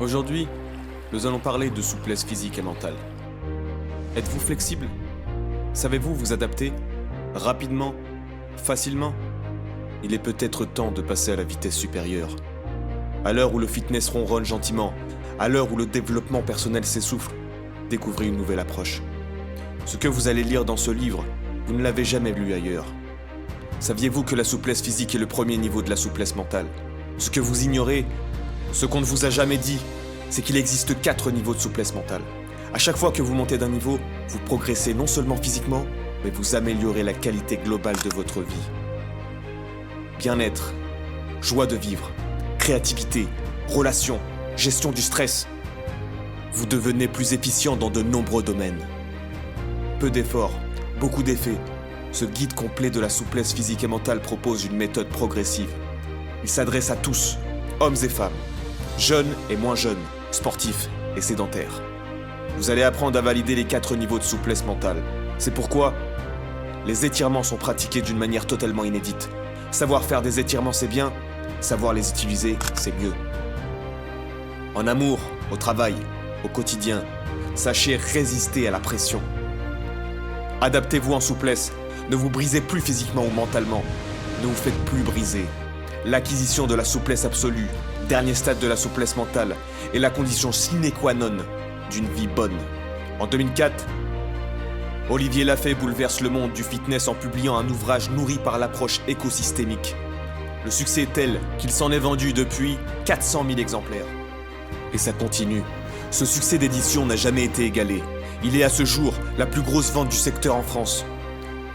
Aujourd'hui, nous allons parler de souplesse physique et mentale. Êtes-vous flexible? Savez-vous vous adapter? Rapidement? Facilement? Il est peut-être temps de passer à la vitesse supérieure. À l'heure où le fitness ronronne gentiment, à l'heure où le développement personnel s'essouffle, découvrez une nouvelle approche. Ce que vous allez lire dans ce livre, vous ne l'avez jamais lu ailleurs. Saviez-vous que la souplesse physique est le premier niveau de la souplesse mentale? Ce que vous ignorez, ce qu'on ne vous a jamais dit, c'est qu'il existe 4 niveaux de souplesse mentale. À chaque fois que vous montez d'un niveau, vous progressez non seulement physiquement, mais vous améliorez la qualité globale de votre vie. Bien-être, joie de vivre, créativité, relations, gestion du stress. Vous devenez plus efficient dans de nombreux domaines. Peu d'efforts, beaucoup d'effets. Ce guide complet de la souplesse physique et mentale propose une méthode progressive. Il s'adresse à tous, hommes et femmes, jeunes et moins jeunes, sportifs et sédentaires. Vous allez apprendre à valider les 4 niveaux de souplesse mentale. C'est pourquoi les étirements sont pratiqués d'une manière totalement inédite. Savoir faire des étirements, c'est bien. Savoir les utiliser, c'est mieux. En amour, au travail, au quotidien, sachez résister à la pression. Adaptez-vous en souplesse. Ne vous brisez plus physiquement ou mentalement. Ne vous faites plus briser. L'acquisition de la souplesse absolue, dernier stade de la souplesse mentale, est la condition sine qua non d'une vie bonne. En 2004, Olivier Lafay bouleverse le monde du fitness en publiant un ouvrage nourri par l'approche écosystémique. Le succès est tel qu'il s'en est vendu depuis 400 000 exemplaires. Et ça continue. Ce succès d'édition n'a jamais été égalé. Il est à ce jour la plus grosse vente du secteur en France.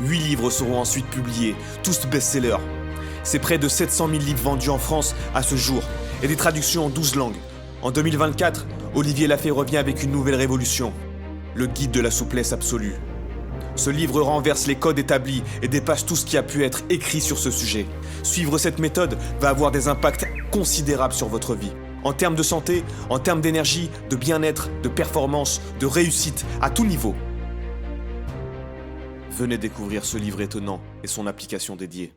8 livres seront ensuite publiés, tous best-sellers. C'est près de 700 000 livres vendus en France à ce jour, et des traductions en 12 langues. En 2024, Olivier Lafay revient avec une nouvelle révolution, le guide de la souplesse absolue. Ce livre renverse les codes établis et dépasse tout ce qui a pu être écrit sur ce sujet. Suivre cette méthode va avoir des impacts considérables sur votre vie. En termes de santé, en termes d'énergie, de bien-être, de performance, de réussite, à tout niveau. Venez découvrir ce livre étonnant et son application dédiée.